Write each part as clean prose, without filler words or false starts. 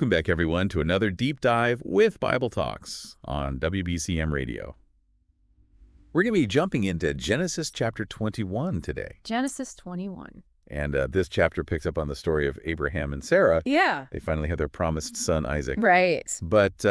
Welcome back, everyone, to another deep dive with Bible Talks on WBCM Radio. We're going to be jumping into Genesis chapter 21 today. Genesis 21. And this chapter picks up on the story of Abraham and Sarah. Yeah. They finally have their promised son, Isaac. Right. But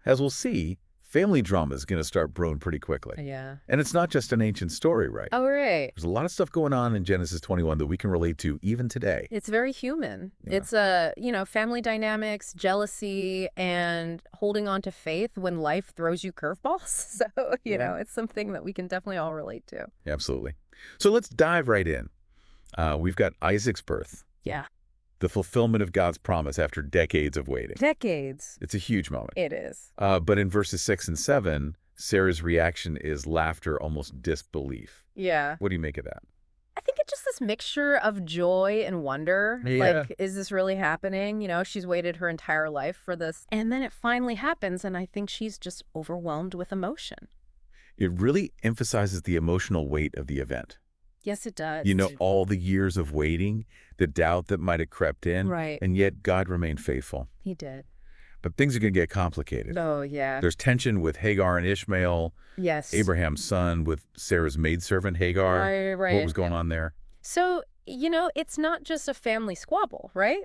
as we'll see, family drama is going to start brewing pretty quickly. Yeah. And it's not just an ancient story, right? Oh, right. There's a lot of stuff going on in Genesis 21 that we can relate to even today. It's very human. Yeah. It's, family dynamics, jealousy, and holding on to faith when life throws you curveballs. So, it's something that we can definitely all relate to. Absolutely. So let's dive right in. We've got Isaac's birth. Yeah. The fulfillment of God's promise after decades of waiting. Decades. It's a huge moment. It is. But in verses 6 and 7, Sarah's reaction is laughter, almost disbelief. Yeah. What do you make of that? I think it's just this mixture of joy and wonder. Yeah. Like, is this really happening? She's waited her entire life for this. And then it finally happens, and I think she's just overwhelmed with emotion. It really emphasizes the emotional weight of the event. Yes, it does. All the years of waiting, the doubt that might have crept in. Right. And yet God remained faithful. He did. But things are going to get complicated. Oh, yeah. There's tension with Hagar and Ishmael. Yes. Abraham's son with Sarah's maidservant Hagar. Right. What was going on there? So, it's not just a family squabble, right?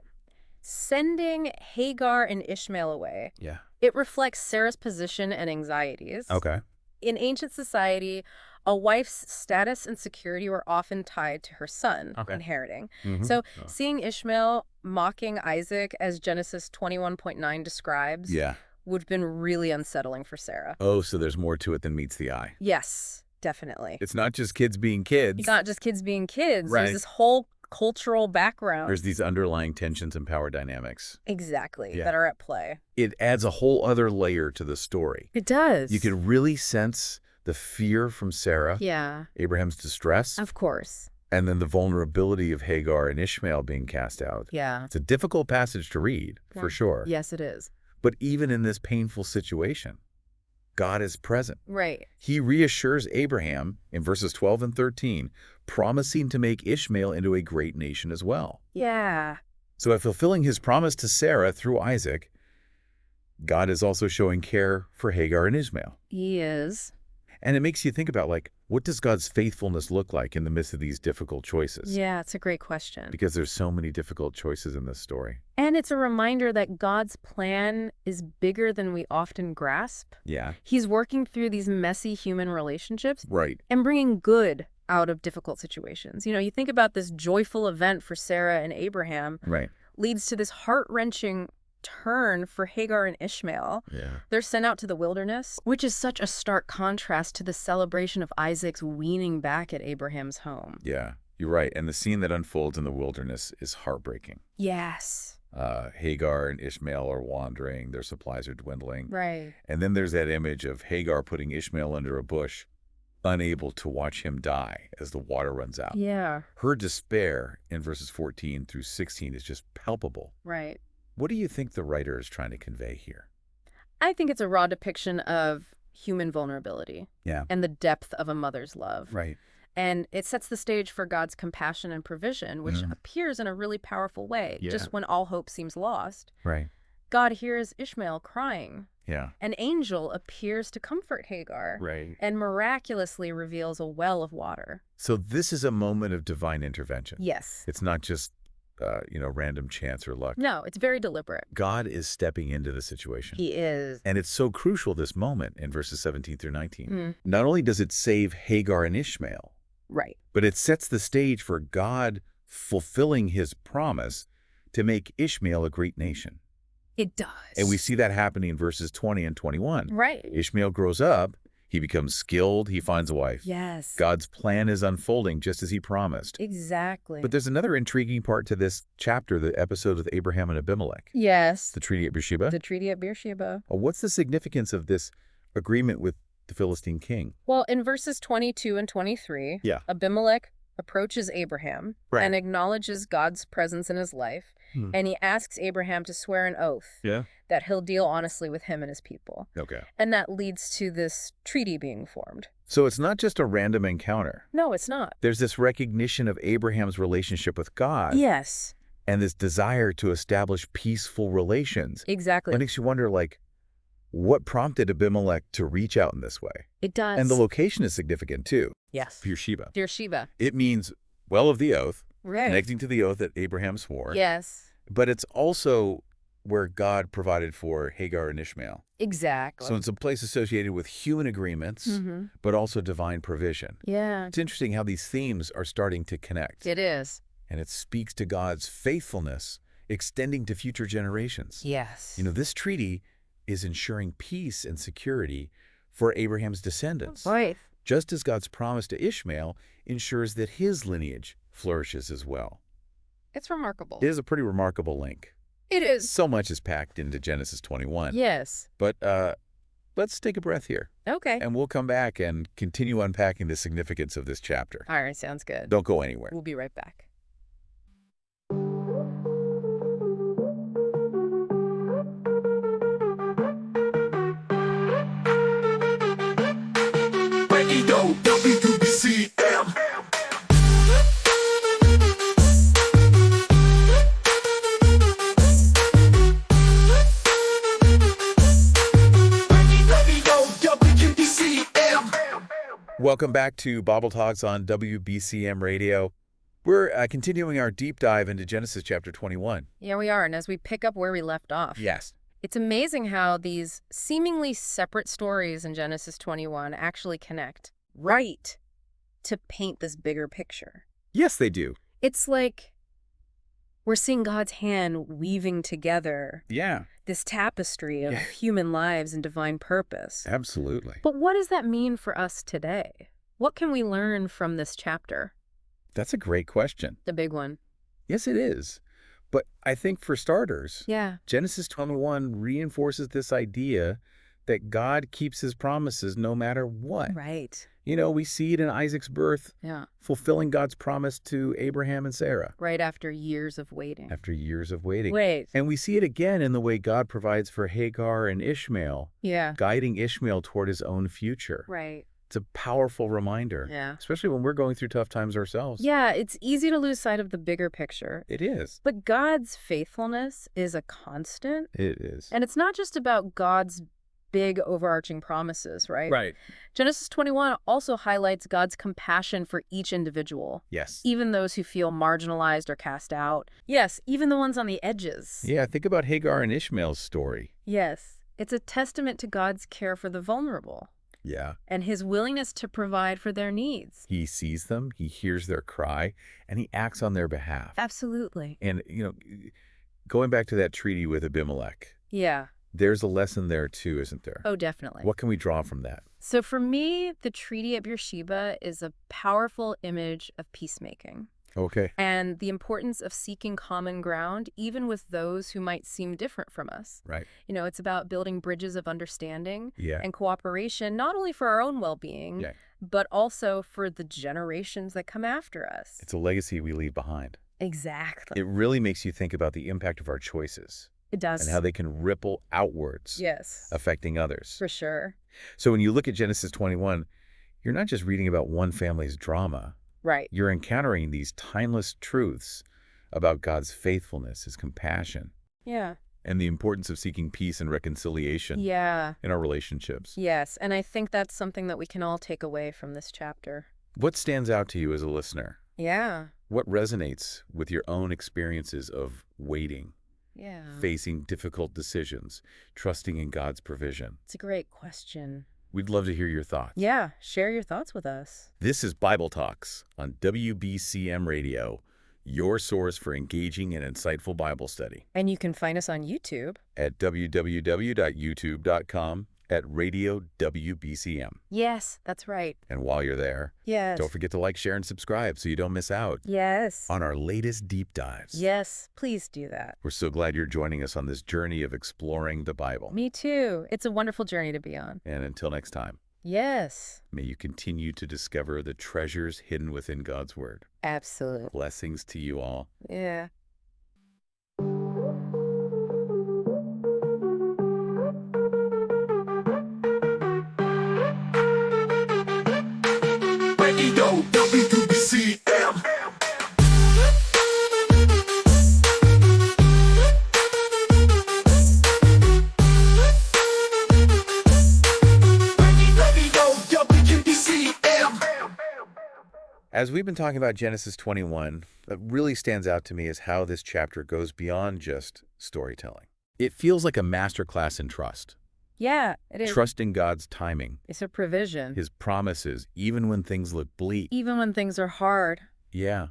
Sending Hagar and Ishmael away. Yeah. It reflects Sarah's position and anxieties. Okay. In ancient society, a wife's status and security were often tied to her son inheriting. Mm-hmm. So seeing Ishmael mocking Isaac, as Genesis 21:9 describes, would have been really unsettling for Sarah. Oh, so there's more to it than meets the eye. Yes, definitely. It's not just kids being kids. It's not just kids being kids. Right. There's this whole cultural background. There's these underlying tensions and power dynamics. Exactly, Yeah. that are at play. It adds a whole other layer to the story. It does. You can really sense the fear from Sarah, Yeah, Abraham's distress, of course. and then the vulnerability of Hagar and Ishmael being cast out. Yeah. It's a difficult passage to read, for sure. Yes, it is. But even in this painful situation, God is present. Right. He reassures Abraham in verses 12 and 13, promising to make Ishmael into a great nation as well. Yeah. So by fulfilling his promise to Sarah through Isaac, God is also showing care for Hagar and Ishmael. He is. And it makes you think about, what does God's faithfulness look like in the midst of these difficult choices? Yeah, it's a great question. Because there's so many difficult choices in this story. And it's a reminder that God's plan is bigger than we often grasp. Yeah. He's working through these messy human relationships Right. and bringing good out of difficult situations. You think about this joyful event for Sarah and Abraham Right. leads to this heart-wrenching turn for Hagar and Ishmael. Yeah. They're sent out to the wilderness, which is such a stark contrast to the celebration of Isaac's weaning back at Abraham's home. Yeah. You're right. And the scene that unfolds in the wilderness is heartbreaking. Yes. Hagar and Ishmael are wandering. Their supplies are dwindling. Right. And then there's that image of Hagar putting Ishmael under a bush, unable to watch him die as the water runs out. Yeah. Her despair in verses 14 through 16 is just palpable. Right. What do you think the writer is trying to convey here? I think it's a raw depiction of human vulnerability. Yeah. And the depth of a mother's love. Right. And it sets the stage for God's compassion and provision, which appears in a really powerful way. Yeah. Just when all hope seems lost, Right. God hears Ishmael crying. Yeah. An angel appears to comfort Hagar. Right. And miraculously reveals a well of water. So this is a moment of divine intervention. Yes. It's not just, random chance or luck. No, it's very deliberate. God is stepping into the situation. He is. And it's so crucial, this moment in verses 17 through 19. Not only does it save Hagar and Ishmael, Right. but it sets the stage for God fulfilling his promise to make Ishmael a great nation. It does. And we see that happening in verses 20 and 21. Right. Ishmael grows up. He becomes skilled. He finds a wife. Yes. God's plan is unfolding just as he promised. Exactly. But there's another intriguing part to this chapter, the episode with Abraham and Abimelech. Yes. The treaty at Beersheba. The treaty at Beersheba. What's the significance of this agreement with the Philistine king? Well, in verses 22 and 23, Abimelech approaches Abraham and acknowledges God's presence in his life. And he asks Abraham to swear an oath that he'll deal honestly with him and his people. Okay. And that leads to this treaty being formed. So it's not just a random encounter. No, it's not. There's this recognition of Abraham's relationship with God. Yes. and this desire to establish peaceful relations. Exactly. It makes you wonder, like, what prompted Abimelech to reach out in this way? It does. And the location is significant, too. Yes. Beersheba. Beersheba. It means well of the oath, right, connecting to the oath that Abraham swore. Yes. But it's also where God provided for Hagar and Ishmael. Exactly. So it's a place associated with human agreements, but also divine provision. Yeah. It's interesting how these themes are starting to connect. It is. And it speaks to God's faithfulness extending to future generations. Yes. You know, this treaty is ensuring peace and security for Abraham's descendants. Right. Just as God's promise to Ishmael ensures that his lineage flourishes as well. It's remarkable. It is a pretty remarkable link. It is. So much is packed into Genesis 21. Yes. But let's take a breath here. Okay. And we'll come back and continue unpacking the significance of this chapter. All right, sounds good. Don't go anywhere. We'll be right back. WBCM. Welcome back to Bible Talks on WBCM Radio. We're continuing our deep dive into Genesis chapter 21. Yeah, we are. And as we pick up where we left off. Yes. It's amazing how these seemingly separate stories in Genesis 21 actually connect right to paint this bigger picture. Yes, they do. It's like we're seeing God's hand weaving together this tapestry of human lives and divine purpose. Absolutely. But what does that mean for us today? What can we learn from this chapter? That's a great question. The big one. Yes, it is. But I think for starters, Yeah. Genesis 21 reinforces this idea that God keeps his promises no matter what. Right. You know, we see it in Isaac's birth, Yeah. fulfilling God's promise to Abraham and Sarah. Right after years of waiting. After years of waiting. Wait. And we see it again in the way God provides for Hagar and Ishmael, Yeah. guiding Ishmael toward his own future. Right. It's a powerful reminder, Yeah. especially when we're going through tough times ourselves. Yeah, it's easy to lose sight of the bigger picture. It is. But God's faithfulness is a constant. It is. And it's not just about God's big overarching promises, right? Right. Genesis 21 also highlights God's compassion for each individual. Yes. Even those who feel marginalized or cast out. Yes, even the ones on the edges. Yeah, think about Hagar and Ishmael's story. Yes. It's a testament to God's care for the vulnerable. Yeah. And his willingness to provide for their needs. He sees them, he hears their cry, and he acts on their behalf. Absolutely. And, you know, going back to that treaty with Abimelech, Yeah. there's a lesson there too, isn't there? Oh, definitely. What can we draw from that? So for me, the treaty at Beersheba is a powerful image of peacemaking. Okay. And the importance of seeking common ground, even with those who might seem different from us. Right. You know, it's about building bridges of understanding Yeah. and cooperation, not only for our own well-being, but also for the generations that come after us. It's a legacy we leave behind. Exactly. It really makes you think about the impact of our choices. It does. And how they can ripple outwards, Yes. affecting others. For sure. So when you look at Genesis 21, you're not just reading about one family's drama. Right. You're encountering these timeless truths about God's faithfulness, his compassion, Yeah. and the importance of seeking peace and reconciliation Yeah. in our relationships. Yes. And I think that's something that we can all take away from this chapter. What stands out to you as a listener? Yeah. What resonates with your own experiences of waiting, Yeah. facing difficult decisions, trusting in God's provision? It's a great question. We'd love to hear your thoughts. Yeah. Share your thoughts with us. This is Bible Talks on WBCM Radio, your source for engaging and insightful Bible study. And you can find us on YouTube. At www.youtube.com at Radio WBCM. Yes, that's right. And while you're there, Yes. don't forget to like, share, and subscribe so you don't miss out Yes. on our latest deep dives. Yes, please do that. We're so glad you're joining us on this journey of exploring the Bible. Me too. It's a wonderful journey to be on. And until next time, Yes. may you continue to discover the treasures hidden within God's Word. Absolutely. Blessings to you all. Yeah. WBCM. As we've been talking about Genesis 21, what really stands out to me is how this chapter goes beyond just storytelling. It feels like a masterclass in trust. Yeah, it is. Trusting God's timing. It's a provision. His promises, even when things look bleak. Even when things are hard. Yeah.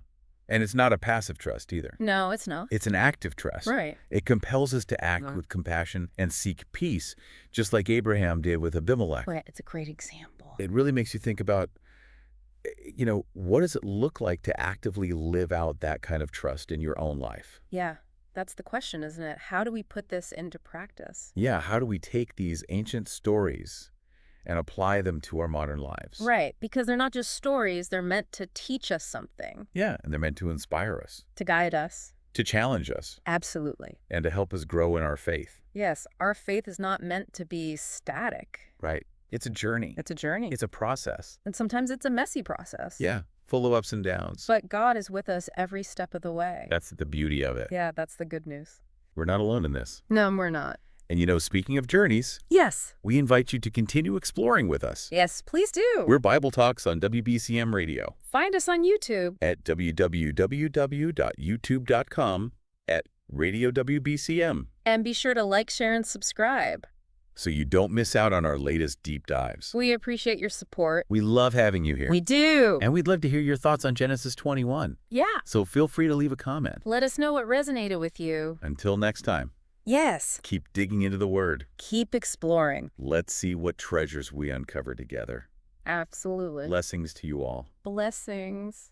And it's not a passive trust either. No, it's not. It's an active trust. Right. It compels us to act with compassion and seek peace, just like Abraham did with Abimelech. Right. It's a great example. It really makes you think about, what does it look like to actively live out that kind of trust in your own life? Yeah. That's the question, isn't it? How do we put this into practice? Yeah. How do we take these ancient stories and apply them to our modern lives? Right, because they're not just stories, they're meant to teach us something. Yeah, and they're meant to inspire us. To guide us. To challenge us. Absolutely. And to help us grow in our faith. Yes, our faith is not meant to be static. Right. It's a journey. It's a journey. It's a process. And sometimes it's a messy process. Yeah, full of ups and downs. But God is with us every step of the way. That's the beauty of it. Yeah, that's the good news. We're not alone in this. No, we're not. And speaking of journeys, yes, we invite you to continue exploring with us. Yes, please do. We're Bible Talks on WBCM Radio. Find us on YouTube at www.youtube.com/Radio WBCM. And be sure to like, share, and subscribe, so you don't miss out on our latest deep dives. We appreciate your support. We love having you here. We do. And we'd love to hear your thoughts on Genesis 21. Yeah. So feel free to leave a comment. Let us know what resonated with you. Until next time. Yes. Keep digging into the Word. Keep exploring. Let's see what treasures we uncover together. Absolutely. Blessings to you all. Blessings.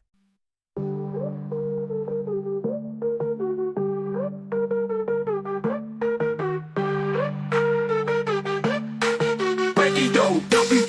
Radio WBCM.